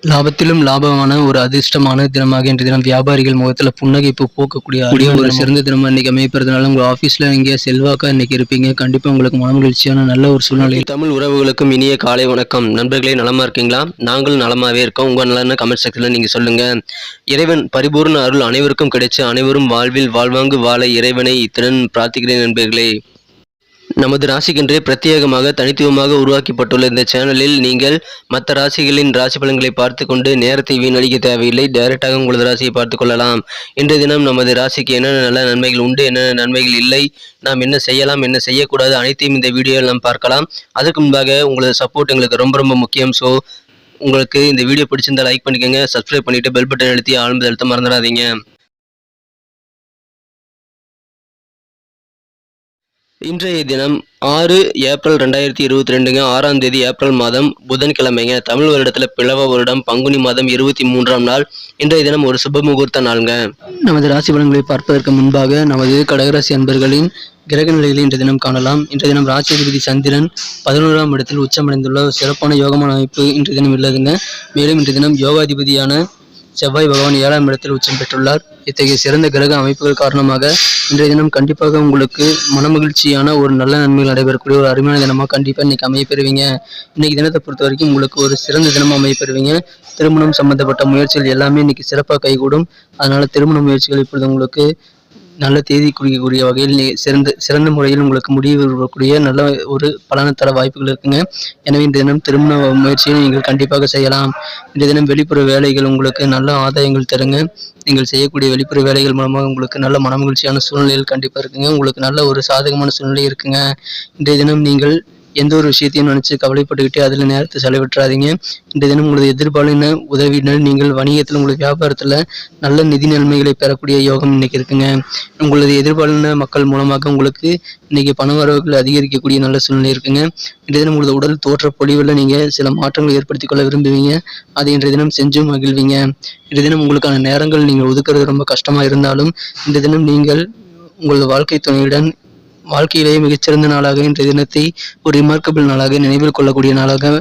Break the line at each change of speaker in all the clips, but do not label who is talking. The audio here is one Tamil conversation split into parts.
லாபத்திலும் லாபமான ஒரு அதிர்ஷ்டமான தினமாக இன்றைய தினம் வியாபாரிகள் முகத்துல புன்னகைப்பு போக்கக்கூடிய ஒரு சிறந்த தினமா இன்னைக்கு அமைப்பறதுனால உங்க ஆபீஸ்ல நீங்க செல்வாக்கா இன்னைக்கு இருப்பீங்க. கண்டிப்பா உங்களுக்கு மனமகிழ்ச்சியான நல்ல ஒரு சூழ்நிலை.
தமிழ் உறவுகளுக்கும் இனிய காலை வணக்கம். நண்பர்களே, நலமா இருக்கீங்களா? நாங்களும் நலமாவே இருக்கோம். உங்க நலன கமெண்ட் செக்ஷன்ல நீங்க சொல்லுங்க. இறைவன் பரிபூர்ண அருள் அனைவருக்கும் கிடைச்சு அனைவரும் வாழ்வில் வாழ்வாங்கு வாழ இறைவனை இத்துடன் பிரார்த்திக்கிறேன். நண்பர்களே, நமது ராசிக்கென்றே பிரத்யேகமாக தனித்துவமாக உருவாக்கப்பட்டுள்ள இந்த சேனலில் நீங்கள் மற்ற ராசிகளின் ராசி பலன்களை பார்த்து கொண்டு நேரத்தை வீணடிக்க தேவையில்லை. டைரக்டாக உங்களது ராசியை பார்த்து கொள்ளலாம். இன்றைய தினம் நமது ராசிக்கு என்னென்ன நல்ல நன்மைகள் உண்டு, என்னென்ன நன்மைகள் இல்லை, நாம் என்ன செய்யலாம், என்ன செய்யக்கூடாது, அனைத்தையும் இந்த வீடியோவில் நாம் பார்க்கலாம். அதுக்கு முன்பாக உங்களது சப்போர்ட் எங்களுக்கு ரொம்ப ரொம்ப முக்கியம். ஸோ உங்களுக்கு இந்த வீடியோ பிடிச்சிருந்தா லைக் பண்ணிக்கோங்க, சப்ஸ்கிரைப் பண்ணிட்டு பெல் பட்டன் அழுத்தி ஆழ்ந்து அழுத்த மறந்துடாதீங்க. இன்றைய தினம் 6 ஏப்ரல் 2022 6ஆம் தேதி ஏப்ரல் மாதம் புதன்கிழமைங்க. தமிழ் வருடத்துல பிளவ வருடம் பங்குனி மாதம் 23ஆம் நாள். இன்றைய தினம் ஒரு சுப முகூர்த்த நாளுங்க.
நமது ராசி பலன்களை பார்ப்பதற்கு முன்பாக நமது கடகராசி அன்பர்களின் கிரக நிலைகளை இன்றைய தினம் காணலாம். இன்றைய தினம் ராசிபதி சந்திரன் 11ஆம் இடத்தில் உச்சமடைந்துள்ள சிறப்பான யோகமான அமைப்பு இன்றைய தினம் உள்ளதுங்க. மேலும் இன்றைய தினம் யோகாதிபதியான செவ்வாய் பகவான் 7ஆம் இடத்தில் உச்சம் பெற்றுள்ளார். இத்தகைய சிறந்த கிரக அமைப்புகள் காரணமாக இன்றைய தினம் கண்டிப்பாக உங்களுக்கு மனமகிழ்ச்சியான ஒரு நல்ல நன்மைகள் நடைபெறக்கூடிய ஒரு அருமையான தினமாக கண்டிப்பாக இன்னைக்கு அமையப்பெறுவீங்க. இன்னைக்கு தினத்தை பொறுத்த வரைக்கும் உங்களுக்கு ஒரு சிறந்த தினமாக அமையப்பெறுவீங்க. திருமணம் சம்பந்தப்பட்ட முயற்சிகள் எல்லாமே இன்னைக்கு சிறப்பாக கைகூடும். அதனால திருமண முயற்சிகள் இப்பொழுது உங்களுக்கு நல்ல தேதி குறிக்கக்கூடிய வகையில் சிறந்த முறையில் உங்களுக்கு முடிவு வரக்கூடிய நல்ல ஒரு பலனை தர வாய்ப்புகள் இருக்குங்க. எனவே இந்த தினம் திருமண முயற்சியை நீங்கள் கண்டிப்பாக செய்யலாம். இந்த தினம் வெளிப்புற வேலைகள் உங்களுக்கு நல்ல ஆதாயங்கள் தருங்க. நீங்கள் செய்யக்கூடிய வெளிப்புற வேலைகள் மூலமாக உங்களுக்கு நல்ல மனமகிழ்ச்சியான சூழ்நிலைகள் கண்டிப்பாக இருக்குங்க. உங்களுக்கு நல்ல ஒரு சாதகமான சூழ்நிலை இருக்குங்க. இன்றைய தினம் நீங்கள் எந்த ஒரு விஷயத்தையும் நினைச்சு கவலைப்பட்டுக்கிட்டு அதில் நேரத்தை செலவிட்டுறாதீங்க. இந்த தினம் உங்களது எதிர்பாலின உதவியினர் நீங்கள் வணிகத்தில் உங்களுக்கு வியாபாரத்தில் நல்ல நிதி நன்மைகளை பெறக்கூடிய யோகம் இன்னைக்கு இருக்குங்க. உங்களது எதிர்பாலின மக்கள் மூலமாக உங்களுக்கு இன்னைக்கு பண வரவுகள் அதிகரிக்கக்கூடிய நல்ல சூழ்நிலை இருக்குங்க. இன்றைய தினம் உங்களது உடல் தோற்ற பொலிவில் நீங்கள் சில மாற்றங்களை ஏற்படுத்திக் கொள்ள விரும்புவீங்க. அதை இன்றைய தினம் செஞ்சும் மகிழ்வீங்க. இன்றைய தினம் உங்களுக்கான நேரங்கள் நீங்கள் ஒதுக்குறது ரொம்ப கஷ்டமாக இருந்தாலும் இந்த தினம் நீங்கள் உங்களது வாழ்க்கை துணையுடன் வாழ்க்கையிலேயே மிகச்சிறந்த நாளாக இன்றைய தினத்தை ஒரு ரிமார்க்கபிள் நாளாக நினைவில் கொள்ளக்கூடிய நாளாக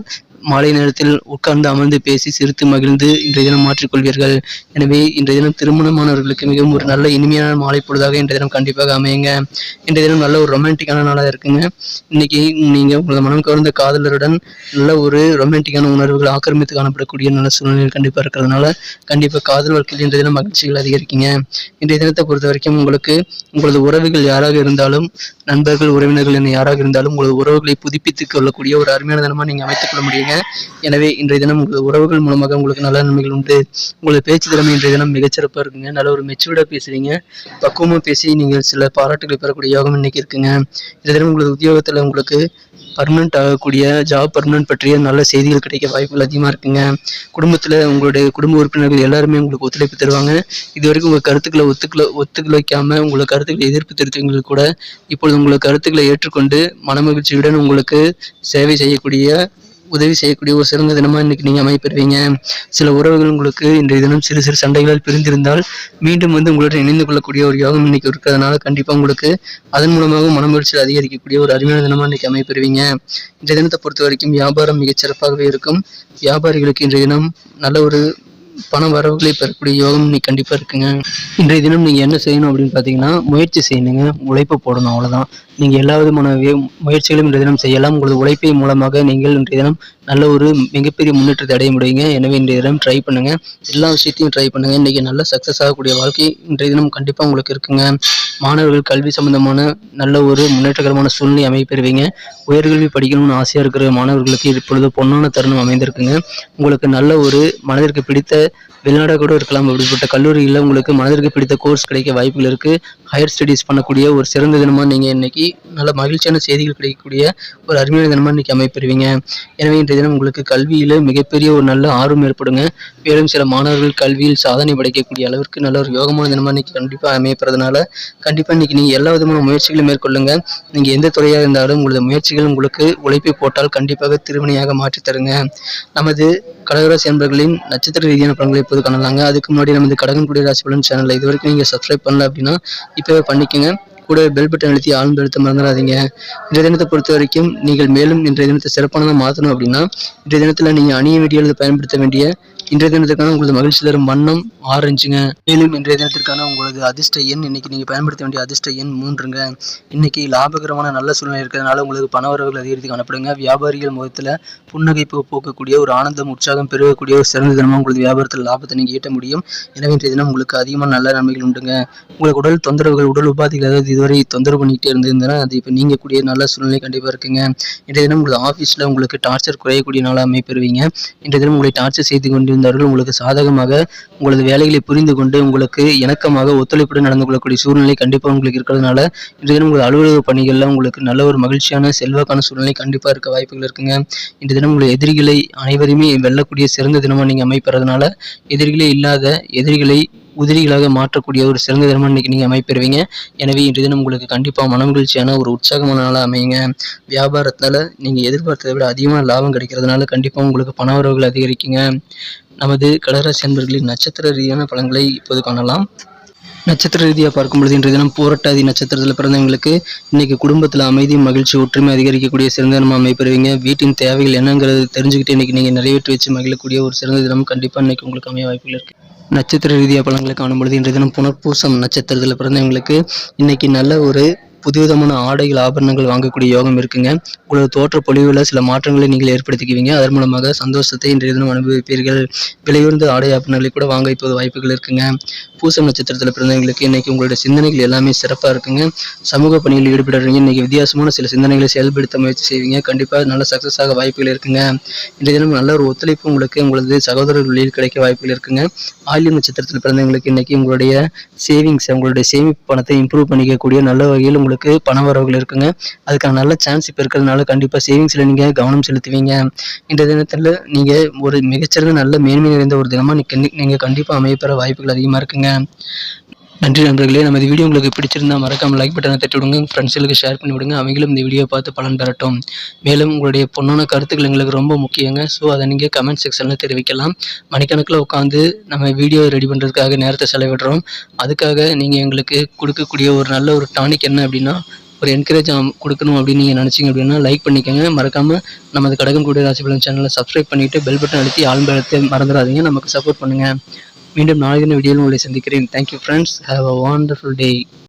மாலை நேரத்தில் உட்கார்ந்து அமர்ந்து பேசி சிரித்து மகிழ்ந்து இன்றைய தினம் மாற்றிக்கொள்வீர்கள். எனவே இன்றைய தினம் திருமணமானவர்களுக்கு மிகவும் ஒரு நல்ல இனிமையான மாலை பொழுதாக இன்றைய தினம் கண்டிப்பாக அமையுங்க. இன்றைய தினம் நல்ல ஒரு ரொமான்டிக்கான நாளாக இருக்குங்க. இன்னைக்கு நீங்க உங்களது மனம் கவர்ந்த காதலருடன் நல்ல ஒரு ரொமான்டிக்கான உணர்வுகள் ஆக்கிரமித்து காணப்படக்கூடிய நல்ல சூழ்நிலைகள் கண்டிப்பாக இருக்கிறதுனால கண்டிப்பாக காதல் வாழ்க்கையில் இன்றைய தினம் மகிழ்ச்சிகள் அதிகரிக்குங்க. இன்றைய தினத்தை பொறுத்த வரைக்கும் உங்களுக்கு உங்களது உறவுகள் யாராக இருந்தாலும், நண்பர்கள் உறவினர்கள் என யாராக இருந்தாலும் உங்களது உறவுகளை புதுப்பித்துக் கொள்ளக்கூடிய ஒரு அருமையான தினமா நீங்க அமைத்துக் கொள்ள முடியுங்க. எனவே இன்றைய தினம் உங்களது உறவுகள் மூலமாக உங்களுக்கு நல்ல நன்மைகள் உண்டு. உங்களது பேச்சு திறமை இன்றைய தினம் மிகச்சிறப்பாக இருக்குங்க. நல்ல ஒரு மெச்சூர்டா பேசுறீங்க. பக்குவமா பேசி நீங்கள் சில பாராட்டுகளை பெறக்கூடிய யோகம் இன்னைக்கு இருக்குங்க. இன்றைய தினம் உங்களது உத்தியோகத்துல உங்களுக்கு பர்மனன்ட் ஆகக்கூடிய ஜாப் பர்மனன்ட் பற்றிய நல்ல செய்திகள் கிடைக்க வாய்ப்புகள் அதிகமாக இருக்குங்க. குடும்பத்தில் உங்களுடைய குடும்ப உறுப்பினர்கள் எல்லாருமே உங்களுக்கு ஒத்துழைப்பு தருவாங்க. இதுவரைக்கும் உங்கள் கருத்துக்களை ஒத்துழைக்காம உங்களை கருத்துக்களை எதிர்ப்பு தெரிவித்தவங்களுக்கு கூட இப்பொழுது உங்கள் கருத்துக்களை ஏற்றுக்கொண்டு மனமகிழ்ச்சியுடன் உங்களுக்கு சேவை செய்யக்கூடிய உதவி செய்யக்கூடிய ஒரு சிறந்த தினமா இன்னைக்கு நீங்க அமைப்பெறுவீங்க. சில உறவுகள் உங்களுக்கு இன்றைய தினம் சிறு சிறு சண்டைகளால் பிரிந்திருந்தால் மீண்டும் உங்களுடன் இணைந்து கொள்ளக்கூடிய ஒரு யோகம் இன்னைக்கு இருக்கிறதுனால கண்டிப்பா உங்களுக்கு அதன் மூலமாக மனமகிழ்ச்சி அதிகரிக்கக்கூடிய ஒரு அருமையான தினமா இன்னைக்கு அமைப்பெறுவீங்க. இன்றைய தினத்தை பொறுத்த வரைக்கும் வியாபாரம் மிகச் சிறப்பாகவே இருக்கும். வியாபாரிகளுக்கு இன்றைய தினம் நல்ல ஒரு பண வரவுகளை பெறக்கூடிய யோகம் இன்னைக்கு கண்டிப்பா இருக்குங்க. இன்றைய தினம் நீங்க என்ன செய்யணும் அப்படின்னு பாத்தீங்கன்னா முயற்சி செய்யணுங்க, உழைப்பு போடணும், அவ்வளவுதான். நீங்க எல்லா விதமான முயற்சிகளும் இன்றைய தினம் செய்யலாம். உங்களது உழைப்பின் மூலமாக நீங்கள் இன்றைய தினம் நல்ல ஒரு மிகப்பெரிய முன்னேற்றத்தை அடைய முடியுங்க. எனவே இன்றைய தினம் ட்ரை பண்ணுங்க, எல்லா விஷயத்தையும் ட்ரை பண்ணுங்க. இன்னைக்கு நல்ல சக்சஸ் ஆகக்கூடிய வாழ்க்கை இன்றைய தினம் கண்டிப்பா உங்களுக்கு இருக்குங்க. மாணவர்கள் கல்வி சம்பந்தமான நல்ல ஒரு முன்னேற்றகரமான சூழ்நிலை அமைப்பெறுவீங்க. உயர்கல்வி படிக்கணும்னு ஆசையா இருக்கிற மாணவர்களுக்கு இப்பொழுது பொன்னான தருணம் அமைந்திருக்குங்க. உங்களுக்கு நல்ல ஒரு மனதிற்கு பிடித்த வெளிநாடாக கூட இருக்கலாம். அப்படிப்பட்ட கல்லூரியில் உங்களுக்கு மனதிற்கு பிடித்த கோர்ஸ் கிடைக்க வாய்ப்புகள் இருக்கு. ஹையர் ஸ்டடீஸ் பண்ணக்கூடிய ஒரு சிறந்த தினமா நீங்க இன்னைக்கு நல்ல மகிழ்ச்சியான செய்திகள் கிடைக்கக்கூடிய ஒரு அருமையான தினமா இன்னைக்கு அமைப்பெறுவீங்க. எனவே இன்றைய தினம் உங்களுக்கு கல்வியில மிகப்பெரிய ஒரு நல்ல ஆர்வம் ஏற்படுங்க. மேலும் சில மாணவர்கள் கல்வியில் சாதனை படைக்கக்கூடிய அளவிற்கு நல்ல ஒரு யோகமான தினமா இன்னைக்கு கண்டிப்பா அமையப்படுறதுனால கண்டிப்பா இன்னைக்கு நீங்க எல்லா விதமான முயற்சிகளும் மேற்கொள்ளுங்க. நீங்க எந்த துறையாக இருந்தாலும் உங்களது முயற்சிகள் உங்களுக்கு உழைப்பை போட்டால் கண்டிப்பாக திருமணியாக மாற்றி தருங்க. நமது கடகராசி அன்பர்களின் நட்சத்திர ரீதியான பலன்களை இப்போது காணலாங்க. அதுக்கு முன்னாடி நமது கடகன்குடி ராசி பலன் சேனலை இது வரைக்கும் நீங்க சப்ஸ்கிரைப் பண்ணல அப்படின்னா இப்பவே பண்ணிக்கோங்க. கூட பெல் பட்டன் அழுத்தி ஆழ்ந்து அழுத்த மறந்துடாதீங்க. இன்றைய தினத்தை பொறுத்த வரைக்கும் நீங்கள் மேலும் இன்றைய தினத்தை சிறப்பானதாக மாற்றணும் அப்படின்னா இன்றைய தினத்தில் நீங்கள் அணிய வேண்டிய பயன்படுத்த வேண்டிய இன்றைய தினத்திற்கான உங்களது மகிழ்ச்சி தரும் வண்ணம் ஆரஞ்சுங்க. மேலும் இன்றைய தினத்திற்கான உங்களது அதிர்ஷ்ட எண், இன்னைக்கு நீங்கள் பயன்படுத்த வேண்டிய அதிர்ஷ்ட எண் 3ங்க. இன்னைக்கு லாபகரமான நல்ல சூழ்நிலை இருக்கிறதுனால உங்களுக்கு பணவரவுகள் அதிகரித்து காணப்படுங்க. வியாபாரிகள் முகத்தில் புன்னகை போக்கக்கூடிய ஒரு ஆனந்தம், உற்சாகம் பெருகக்கூடிய ஒரு சிறந்த தினமாக உங்களது வியாபாரத்தில் லாபத்தை நீங்கள் ஈட்ட முடியும். எனவே இன்றைய தினம் உங்களுக்கு அதிகமான நல்ல நன்மைகள் உண்டுங்க. உங்களுக்கு உடல் தொந்தரவுகள், உடல் உபாதைகள் ஏதாவது இதுவரை தொந்தரவு பண்ணிக்கிட்டே இருந்திருந்தனா அது இப்போ நீங்கக்கூடிய நல்ல சூழ்நிலை கண்டிப்பாக இருக்குங்க. இன்றைய தினம் உங்களது ஆஃபீஸில் உங்களுக்கு டார்ச்சர் குறையக்கூடிய நாளாக அமைப்பெறுவீங்க. இன்றைய தினம் உங்களை டார்ச்சர் செய்து கொண்டிருந்தவர்கள் உங்களுக்கு சாதகமாக உங்களது வேலைகளை புரிந்து கொண்டு உங்களுக்கு இணக்கமாக ஒத்துழைப்புடன் நடந்து கொள்ளக்கூடிய சூழ்நிலை கண்டிப்பாக உங்களுக்கு இருக்கிறதுனால இன்றைய தினம் உங்கள் அலுவலக பணிகளில் உங்களுக்கு நல்ல ஒரு மகிழ்ச்சியான செல்வாக்கான சூழ்நிலை கண்டிப்பாக இருக்க வாய்ப்புகள் இருக்குங்க. இன்றைய தினம் உங்கள் எதிரிகளை அனைவருமே வெல்லக்கூடிய சிறந்த தினமாக நீங்கள் அமைப்பறதுனால எதிரிகளே இல்லாத எதிரிகளை உதிரிகளாக மாற்றக்கூடிய ஒரு சிறந்த தினமாக இன்னைக்கு நீங்கள் அமைப்பெறுவீங்க. எனவே இன்றைய தினம் உங்களுக்கு கண்டிப்பாக மனமகிழ்ச்சியான ஒரு உற்சாகமான நாளாக அமையுங்க. வியாபாரத்தால் நீங்கள் எதிர்பார்த்ததை விட அதிகமான லாபம் கிடைக்கிறதுனால கண்டிப்பாக உங்களுக்கு பண வரவுகள் அதிகரிக்குங்க. நமது கடகராசி அன்பர்களின் நட்சத்திர ரீதியான பலன்களை இப்போது காணலாம். நட்சத்திர ரீதியாக பார்க்கும்பொழுது இன்றைய தினம் பூரட்டாதி நட்சத்திரத்தில் பிறந்தவங்களுக்கு இன்னைக்கு குடும்பத்தில் அமைதி, மகிழ்ச்சி, ஒற்றுமை அதிகரிக்கக்கூடிய சிறந்த தினமாக அமைப்பெறுவீங்க. வீட்டின் தேவைகள் என்னங்கிறது தெரிஞ்சுக்கிட்டு இன்னைக்கு நீங்கள் நிறைவேற்றி வச்சு மகிழக்கூடிய ஒரு சிறந்த தினம் கண்டிப்பாக இன்னைக்கு உங்களுக்கு அமைய வாய்ப்புகள் இருக்குது. நட்சத்திர ரீதியாக பலன்களை காணும்பொழுது இன்றைய தினம் புனர்பூசம் நட்சத்திரத்தில் பிறந்தவங்களுக்கு இன்னைக்கு நல்ல ஒரு புதுவிதமான ஆடைகள், ஆபரணங்கள் வாங்கக்கூடிய யோகம் இருக்குங்க. உங்களோட தோற்ற பொலிவில் சில மாற்றங்களை நீங்கள் ஏற்படுத்திக்குவீங்க. அதன் மூலமாக சந்தோஷத்தை இன்றைய தினம் அனுபவிப்பீர்கள். விலையுயர்ந்த ஆடை ஆபரணங்களை கூட வாங்க இப்போது வாய்ப்புகள் இருக்குங்க. பூசம் நட்சத்திரத்தில் பிறந்தவங்களுக்கு இன்னைக்கு உங்களுடைய சிந்தனைகள் எல்லாமே சிறப்பாக இருக்குங்க. சமூக பணியில் ஈடுபடுறீங்க. இன்னைக்கு வித்தியாசமான சில சிந்தனைகளை செயல்படுத்த முயற்சி செய்வீங்க. கண்டிப்பாக நல்ல சக்ஸஸ் ஆக வாய்ப்புகள் இருக்குங்க. இன்றைய தினம் நல்ல ஒரு ஒத்துழைப்பு உங்களுக்கு உங்களது சகோதரர்களில் கிடைக்க வாய்ப்புகள் இருக்குங்க. ஆயில்யம் நட்சத்திரத்தில் பிறந்தவங்களுக்கு இன்னைக்கு உங்களுடைய சேவிங்ஸ், உங்களுடைய சேமிப்பு பணத்தை இம்ப்ரூவ் பண்ணிக்கக்கூடிய நல்ல வகையில் உங்களுக்கு பண வரவுகள் இருக்குங்க. அதுக்கான நல்ல சான்ஸ் இப்போ இருக்கிறதுனால கண்டிப்பாக சேவிங்ஸில் நீங்கள் கவனம் செலுத்துவீங்க. இந்த தினத்தில் நீங்கள் ஒரு மிகச்சிறந்த நல்ல மேன்மை நிறைந்த ஒரு தினமாக நீங்கள் கண்டிப்பாக அமையப்பெற வாய்ப்புகள் அதிகமாக இருக்குங்க. நன்றி நண்பர்களே. நம்ம இந்த வீடியோ உங்களுக்கு பிடிச்சிருந்தா மறக்காமல் லைக் பட்டனை தட்டி விடுங்க. ஃப்ரெண்ட்ஸுகளுக்கு ஷேர் பண்ணி விடுங்க. அவங்களும் இந்த வீடியோ பார்த்து பலன் பெறட்டும். மேலும் உங்களுடைய பொண்ணான கருத்துக்கள் எங்களுக்கு ரொம்ப முக்கியங்க. ஸோ அதை நீங்கள் கமெண்ட் செக்ஷனில் தெரிவிக்கலாம். மணிக்கணக்கில் உட்காந்து நம்ம வீடியோ ரெடி பண்ணுறதுக்காக நேரத்தை செலவிடுறோம். அதுக்காக நீங்கள் எங்களுக்கு கொடுக்கக்கூடிய ஒரு நல்ல ஒரு டானிக் என்ன அப்படின்னா, ஒரு என்கரேஜ் கொடுக்கணும் அப்படின்னு நீங்கள் நினச்சிங்க அப்படின்னா லைக் பண்ணிக்கோங்க. மறக்காமல் நமது கடகம் கூடிய ராசி பலன் சேனலை சப்ஸ்கிரைப் பண்ணிவிட்டு பெல் பட்டன் அழுத்தி ஆல் அழுத்த மறந்துடாதீங்க. நமக்கு சப்போர்ட் பண்ணுங்கள். மீண்டும் நாளை தின வீடியோவில் உங்களை சந்திக்கிறேன். Thank you friends. Have a wonderful day.